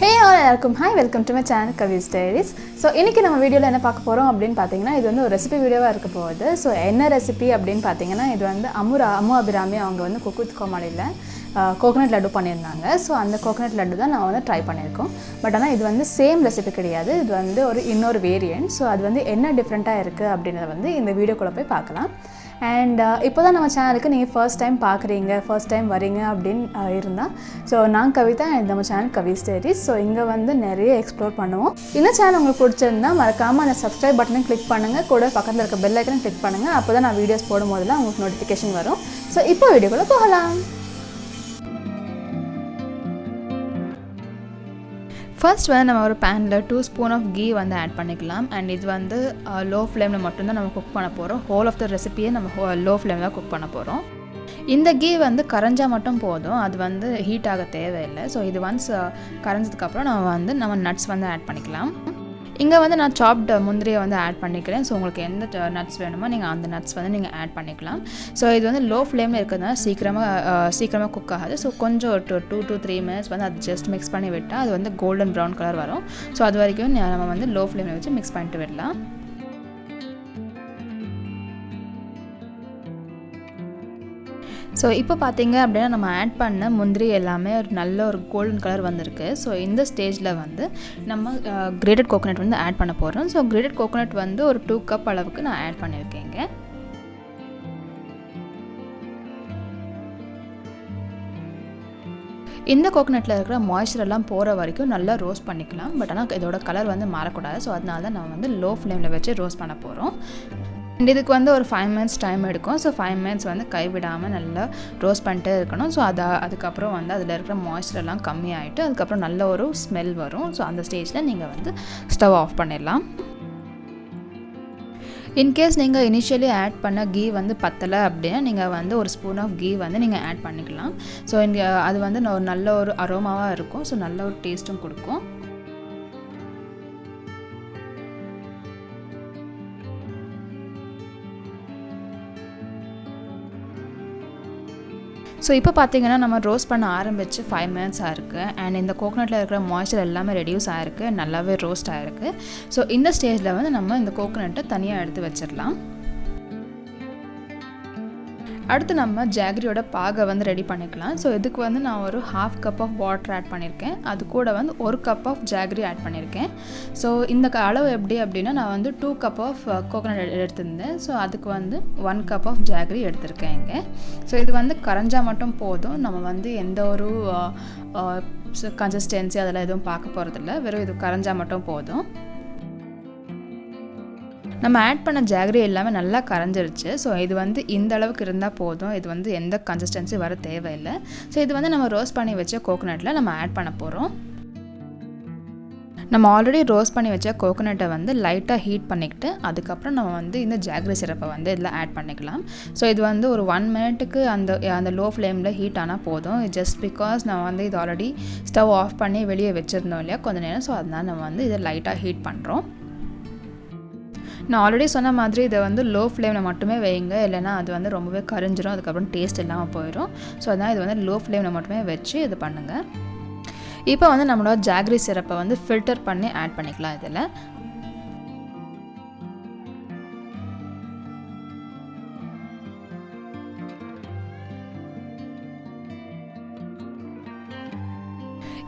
Hey all, welcome. Hi, welcome to my channel Kavis dairies. So இன்னைக்கு நம்ம வீடியோல என்ன பார்க்க போறோம் அப்படினு பாத்தீங்கன்னா இது வந்து ஒரு ரெசிபி வீடியோவா இருக்க போகுது. சோ என்ன ரெசிபி அப்படினு பாத்தீங்கன்னா இது வந்து அம்மு அபிராமி அவங்க வந்து குக்குத் கோமாளில கோகனட் லட்டு பண்ணியிருந்தாங்க. ஸோ அந்த கோகனட் லட்டு தான் நான் வந்து ட்ரை பண்ணியிருக்கோம். பட் ஆனால் இது வந்து சேம் ரெசிபி கிடையாது. இது வந்து இன்னொரு வேரியன்ட். ஸோ அது வந்து என்ன டிஃப்ரெண்ட்டாக இருக்குது அப்படின்றத வந்து இந்த வீடியோக்குள்ளே போய் பார்க்கலாம். அண்ட் இப்போ தான் நம்ம சேனலுக்கு நீங்கள் ஃபர்ஸ்ட் டைம் பார்க்குறீங்க, ஃபர்ஸ்ட் டைம் வரீங்க அப்படின்னு இருந்தால், ஸோ நான் கவிதா, நம்ம சேனல் கவிஸ் டேரிஸ். ஸோ இங்கே வந்து நிறைய எக்ஸ்ப்ளோர் பண்ணுவோம். இந்த சேனல் உங்களுக்கு பிடிச்சிருந்தா மறக்காமல் அந்த சப்ஸ்கிரைப் பட்டனை கிளிக் பண்ணுங்கள், கூட பக்கத்தில் இருக்க பெல் ஐக்கனை கிளிக் பண்ணுங்கள். அப்போ தான் நான் வீடியோஸ் போடும்போதெல்லாம் உங்களுக்கு நோட்டிஃபிகேஷன் வரும். ஸோ இப்போ வீடியோக்குள்ளே போகலாம். ஃபர்ஸ்ட் வந்து நம்ம ஒரு பேனில் 2 ஸ்பூன் ஆஃப் கீ வந்து ஆட் பண்ணிக்கலாம். அண்ட் இது வந்து லோ ஃப்ளேமில் மட்டும்தான் நம்ம குக் பண்ண போகிறோம். ஹோல் ஆஃப் த ரெசிபியை நம்ம லோ ஃப்ளேமில் தான் குக் பண்ண போகிறோம். இந்த கீ வந்து கரைஞ்சால் மட்டும் போதும், அது வந்து ஹீட் ஆக தேவையில்லை. ஸோ இது ஒன்ஸ் கரைஞ்சதுக்கப்புறம் நம்ம நட்ஸ் வந்து ஆட் பண்ணிக்கலாம். இங்கே வந்து நான் சாப்டு முந்திரியை வந்து ஆட் பண்ணிக்கிறேன். ஸோ உங்களுக்கு எந்த நட்ஸ் வேணுமோ நீங்கள் அந்த நட்ஸ் வந்து நீங்கள் ஆட் பண்ணிக்கலாம். ஸோ இது வந்து லோ ஃப்ளேமில் இருக்கிறதுனால சீக்கிரமாக குக் ஆகாது. ஸோ கொஞ்சம் ஒரு 2 to 3 minutes வந்து அது ஜஸ்ட் மிக்ஸ் பண்ணி விட்டால் அது வந்து கோல்டன் ப்ரௌன் கலர் வரும். ஸோ அது வரைக்கும் நம்ம வந்து லோ ஃப்ளேமில் வச்சு மிக்ஸ் பண்ணிட்டு விடலாம். ஸோ இப்போ பார்த்தீங்க அப்படின்னா நம்ம ஆட் பண்ண முந்திரி எல்லாமே நல்ல ஒரு கோல்டன் கலர் வந்திருக்கு. ஸோ இந்த ஸ்டேஜில் வந்து நம்ம கிரேட்டட் கோகோனட் வந்து ஆட் பண்ண போகிறோம். ஸோ கிரேட்டட் கோகோனட் வந்து ஒரு 2 கப் அளவுக்கு நான் ஆட் பண்ணியிருக்கேங்க. இந்த கோகோனட்டில் இருக்கிற மாய்ஸ்சர் எல்லாம் போகிற வரைக்கும் நல்லா ரோஸ்ட் பண்ணிக்கலாம். பட் ஆனால் இதோட கலர் வந்து மாறக்கூடாது. ஸோ அதனால தான் நம்ம வந்து லோ ஃப்ளேமில் வச்சு ரோஸ்ட் பண்ண போகிறோம். அண்ட் இதுக்கு வந்து ஒரு 5 minutes டைம் எடுக்கும். ஸோ 5 minutes வந்து கைவிடாமல் நல்லா ரோஸ்ட் பண்ணிட்டே இருக்கணும். ஸோ அதுக்கப்புறம் வந்து அதில் இருக்கிற மாய்ஸ்சர் எல்லாம் கம்மியாகிட்டு அதுக்கப்புறம் நல்ல ஒரு ஸ்மெல் வரும். ஸோ அந்த ஸ்டேஜில் நீங்கள் வந்து ஸ்டவ் ஆஃப் பண்ணிடலாம். இன்கேஸ் நீங்கள் இனிஷியலி ஆட் பண்ண கீ வந்து பத்தலை அப்படின்னா நீங்கள் வந்து ஒரு ஸ்பூன் ஆஃப் கீ வந்து நீங்கள் ஆட் பண்ணிக்கலாம். ஸோ இங்கே அது வந்து ஒரு நல்ல ஒரு அரோமாவாக இருக்கும். ஸோ நல்ல ஒரு டேஸ்ட்டும் கொடுக்கும். ஸோ இப்போ பார்த்தீங்கன்னா நம்ம ரோஸ்ட் பண்ண ஆரம்பித்து 5 minutes ஆகிருக்கு. அண்ட் இந்த கோகோனட்டில் இருக்கிற மாய்ஸ்சர் எல்லாமே ரெடியூஸ் ஆகிருக்கு, நல்லாவே ரோஸ்ட் ஆகிருக்கு. ஸோ இந்த ஸ்டேஜில் வந்து நம்ம இந்த கோகோனட்டை தனியாக எடுத்து வச்சிடலாம். அடுத்து நம்ம ஜாகரியோட பாகை வந்து ரெடி பண்ணிக்கலாம். ஸோ இதுக்கு வந்து நான் ஒரு 1/2 cup ஆஃப் வாட்டர் ஆட் பண்ணியிருக்கேன். அது கூட வந்து 1 cup ஆஃப் ஜாகரி ஆட் பண்ணியிருக்கேன். ஸோ இந்த அளவு எப்படி அப்படின்னா நான் வந்து 2 cup ஆஃப் கோகோனட் எடுத்திருந்தேன். ஸோ அதுக்கு வந்து 1 cup ஆஃப் ஜாகரி எடுத்திருக்கேன் இங்கே. ஸோ இது வந்து கரைஞ்சால் மட்டும் போதும். நம்ம வந்து எந்த ஒரு கன்சிஸ்டன்சி அதெல்லாம் எதுவும் பார்க்க போகிறதில்ல, வெறும் இது கரைஞ்சால் மட்டும் போதும். நம்ம ஆட் பண்ண ஜாகரி எல்லாமே நல்லா கரைஞ்சிருச்சு. ஸோ இது வந்து இந்த அளவுக்கு இருந்தால் போதும். இது வந்து எந்த கன்சிஸ்டன்சி வர தேவையில்லை. ஸோ இது வந்து நம்ம ரோஸ்ட் பண்ணி வச்ச கோகோனட்டில் நம்ம ஆட் பண்ண போகிறோம். நம்ம ஆல்ரெடி ரோஸ்ட் பண்ணி வச்ச கோகோனட்டை வந்து லைட்டாக ஹீட் பண்ணிக்கிட்டு அதுக்கப்புறம் நம்ம வந்து இந்த ஜாகரி சிரப்பை வந்து இதில் ஆட் பண்ணிக்கலாம். ஸோ இது வந்து ஒரு 1 minute அந்த லோ ஃப்ளேமில் ஹீட் ஆனால் போதும். ஜஸ்ட் பிகாஸ் நம்ம வந்து இது ஆல்ரெடி ஸ்டவ் ஆஃப் பண்ணி வெளியே வச்சுருந்தோம் இல்லையா கொஞ்சம் நேரம். ஸோ அதனால் நம்ம வந்து இதை லைட்டாக ஹீட் பண்ணுறோம். நான் ஆல்ரெடி சொன்ன மாதிரி இதை வந்து லோ ஃப்ளேமில் மட்டுமே வைங்க, இல்லைனா அது வந்து ரொம்பவே கரிஞ்சிடும், அதுக்கப்புறம் டேஸ்ட் இல்லாமல் போயிடும். ஸோ அதனால் இது வந்து லோ ஃப்ளேமில் மட்டுமே வச்சு இது பண்ணுங்கள். இப்போ வந்து நம்மளோட ஜாகரி சிரப்பை வந்து ஃபில்டர் பண்ணி ஆட் பண்ணிக்கலாம் இதில்.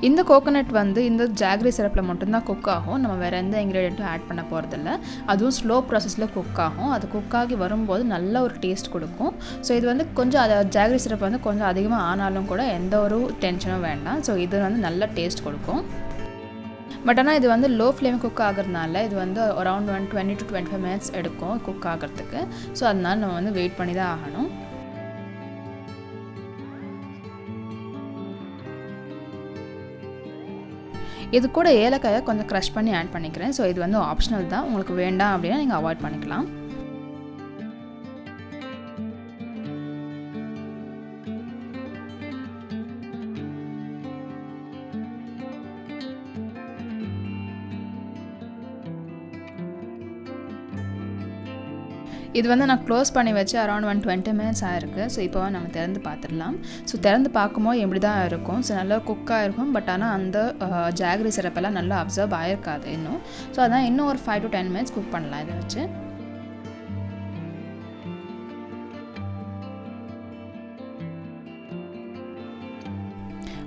இந்த கோகோனட் வந்து இந்த ஜாகரி சிரப்பில் மட்டும்தான் குக் ஆகும். நம்ம வேறு எந்த இன்க்ரீடியண்ட்டும் ஆட் பண்ண போகிறதில்ல. அதுவும் ஸ்லோ ப்ராசஸில் குக் ஆகும். அது குக் ஆகி வரும்போது நல்ல ஒரு டேஸ்ட் கொடுக்கும். ஸோ இது வந்து கொஞ்சம் ஜாகரி சிரப் வந்து கொஞ்சம் அதிகமாக ஆனாலும் கூட எந்த ஒரு டென்ஷனும் வேண்டாம். ஸோ இது வந்து நல்ல டேஸ்ட் கொடுக்கும். பட் ஆனால் இது வந்து லோ ஃப்ளேம் குக் ஆகிறதுனால இது வந்து அரௌண்ட் 20 to 25 minutes எடுக்கும் குக் ஆகிறதுக்கு. ஸோ அதனால நம்ம வந்து வெயிட் பண்ணி தான் ஆகணும். இது கூட ஏலக்காயை கொஞ்சம் க்ரஷ் பண்ணி ஆட் பண்ணிக்கிறேன். ஸோ இது வந்து ஆப்ஷனல் தான், உங்களுக்கு வேண்டாம் அப்படின்னா நீங்கள் அவாய்ட் பண்ணிக்கலாம். இது வந்து நான் க்ளோஸ் பண்ணி வச்சு அரௌண்ட் 120 மினிட்ஸ் ஆயிருக்கு. ஸோ இப்போ நம்ம திறந்து பார்த்துடலாம். ஸோ திறந்து பார்க்கும்போது எப்படி தான் இருக்கும். ஸோ நல்லா குக்காக இருக்கும். பட் ஆனால் அந்த ஜாகரி சிரப்பெல்லாம் நல்லா அப்சர்வ் ஆகிருக்காது இன்னும். ஸோ அதான் இன்னும் ஒரு 5 to 10 மினிட்ஸ் குக் பண்ணலாம் இதை வச்சு.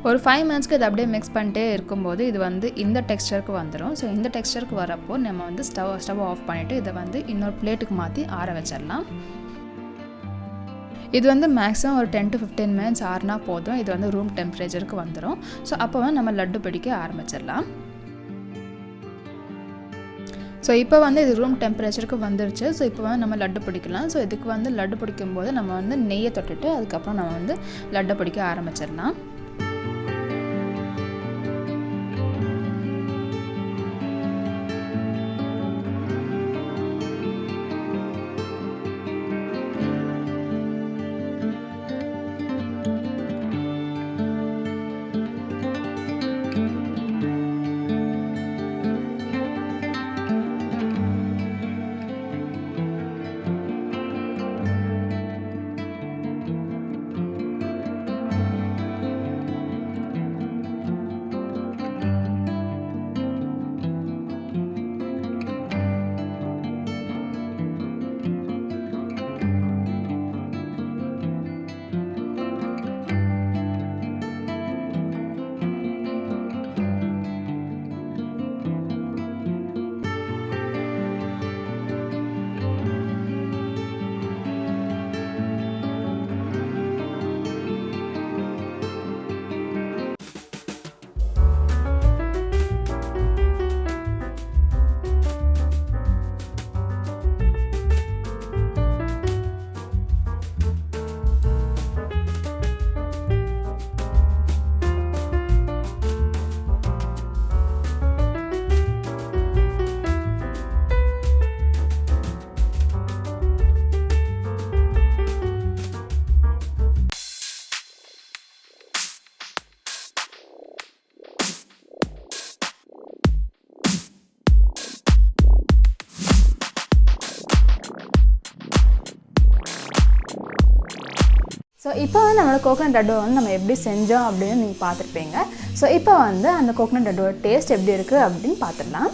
ஒரு 5 மினிட்ஸ்க்கு இது அப்படியே மிக்ஸ் பண்ணிட்டே இருக்கும்போது இது வந்து இந்த டெக்ஸ்டருக்கு வந்துடும். ஸோ இந்த டெக்ஸ்டருக்கு வரப்போ நம்ம வந்து ஸ்டவ் ஆஃப் பண்ணிவிட்டு இதை வந்து இன்னொரு பிளேட்டுக்கு மாற்றி ஆற வச்சிடலாம். இது வந்து மேக்ஸிமம் ஒரு 10 to 15 மினிட்ஸ் ஆறுனா போதும். இது வந்து ரூம் டெம்பரேச்சருக்கு வந்துடும். ஸோ அப்போ வந்து நம்ம லட்டு பிடிக்க ஆரம்பிச்சிடலாம். ஸோ இப்போ வந்து இது ரூம் டெம்பரேச்சருக்கு வந்துருச்சு. ஸோ இப்போ வந்து நம்ம லட்டு பிடிக்கலாம். ஸோ இதுக்கு வந்து லட்டு பிடிக்கும்போது நம்ம வந்து நெய்யை தொட்டுட்டு அதுக்கப்புறம் நம்ம வந்து லட்டை பிடிக்க ஆரம்பிச்சிடலாம். ஸோ இப்போ வந்து நம்மளோட கோகனட் லட்டு வந்து நம்ம எப்படி செஞ்சோம் அப்படின்னு நீங்கள் பார்த்துருப்பீங்க. ஸோ இப்போ வந்து அந்த கோகனட் லட்டோட டேஸ்ட் எப்படி இருக்குது அப்படின்னு பார்த்துடலாம்.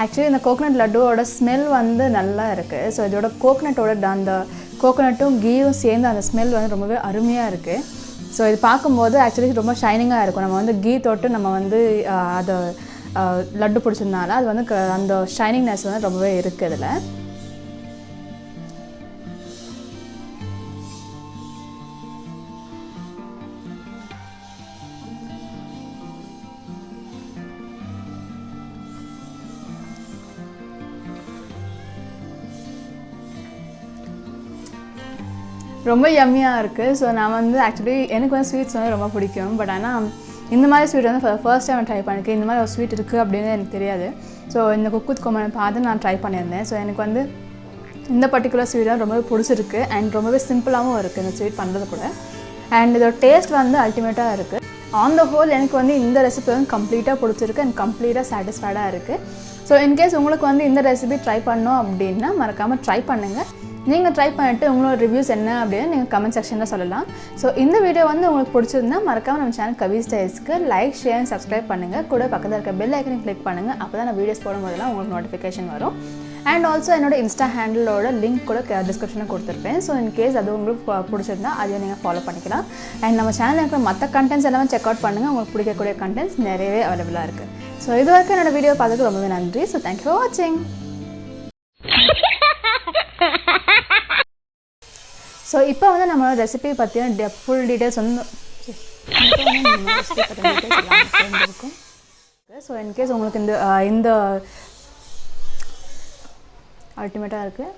ஆக்சுவலி இந்த கோகனட் லட்டுவோட ஸ்மெல் வந்து நல்லா இருக்குது. ஸோ இதோட கோகனட்டோட அந்த கோகனட்டும் கீயும் சேர்ந்து அந்த ஸ்மெல் வந்து ரொம்பவே அருமையாக இருக்குது. ஸோ இது பார்க்கும்போது ஆக்சுவலி ரொம்ப ஷைனிங்காக இருக்கும். நம்ம வந்து கீ தொட்டு நம்ம வந்து அதை லட்டு பிடிச்சதுனால அது வந்து அந்த ஷைனிங்னஸ் வந்து ரொம்பவே இருக்குது இதில். ரொம்ப யம்மியாக இருக்குது. ஸோ நான் வந்து ஆக்சுவலி எனக்கு வந்து ஸ்வீட்ஸ் வந்து ரொம்ப பிடிக்கும். பட் ஆனால் இந்த மாதிரி ஸ்வீட் வந்து ஃபர்ஸ்ட் டைம் ட்ரை பண்ணியிருக்கேன். இந்த மாதிரி ஒரு ஸ்வீட் இருக்குது அப்படின்னு எனக்கு தெரியாது. ஸோ இந்த குக் கோமனை பார்த்து நான் ட்ரை பண்ணியிருந்தேன். ஸோ எனக்கு வந்து இந்த பர்டிகுலர் ஸ்வீட் தான் ரொம்பவே பிடிச்சிருக்கு. அண்ட் ரொம்பவே சிம்பிளாகவும் இருக்குது இந்த ஸ்வீட் பண்ணுறது கூட. அண்ட் இதோட டேஸ்ட் வந்து அல்டிமேட்டாக இருக்குது. ஆன் த ஹோல் எனக்கு வந்து இந்த ரெசிபி வந்து கம்ப்ளீட்டாக பிடிச்சிருக்கு அண்ட் கம்ப்ளீட்டாக சாட்டிஸ்ஃபைடாக இருக்குது. ஸோ இன்கேஸ் உங்களுக்கு வந்து இந்த ரெசிபி ட்ரை பண்ணோம் அப்படின்னா மறக்காமல் ட்ரை பண்ணுங்கள். நீங்கள் ட்ரை பண்ணிவிட்டு உங்களோட ரிவ்யூஸ் என்ன அப்படின்னு நீங்கள் கமெண்ட் செக்ஷனில் சொல்லலாம். ஸோ இந்த வீடியோ வந்து உங்களுக்கு பிடிச்சிருந்தா மறக்காமல் நம்ம சேனல் கவிஸ் டைரிஸ்க்கு லைக், ஷேர் அண்ட் சப்ஸ்கிரைப் பண்ணுங்கள். கூட பக்கத்தில் இருக்க பெல் ஐக்கனையும் கிளிக் பண்ணுங்கள். அப்போ தான் நான் வீடியோஸ் போடும்போதெல்லாம் உங்களுக்கு நோட்டிஃபிகேஷன் வரும். அண்ட் ஆல்சோ என்னோட இன்ஸ்டா ஹேண்டிலோட லிங்க் கூட டிஸ்கிரிப்ஷனில் கொடுத்துருப்பேன். ஸோ இன்கேஸ் அது உங்களுக்கு பிடிச்சிருந்தா அதையும் நீங்கள் ஃபாலோ பண்ணிக்கலாம். அண்ட் நம்ம சேனலில் இருக்கிற மற்ற கண்டென்ட்ஸ் எல்லாமே செக் அவுட் பண்ணுங்கள். உங்களுக்கு பிடிக்கக்கூடிய கண்டென்ட்ஸ் நிறையவே அவைலபிளாக இருக்குது. ஸோ இது வரைக்கும் என்னோட வீடியோ பார்த்துக்கு ரொம்பவே நன்றி. ஸோ தேங்க்யூ ஃபார் வாட்சிங். ஸோ இப்போ வந்து நம்மளோட ரெசிபி பற்றின ஃபுல் டீட்டெயில்ஸ் வந்து இருக்கும். ஸோ இன்கேஸ் உங்களுக்கு இந்த அல்டிமேட்டாக இருக்குது.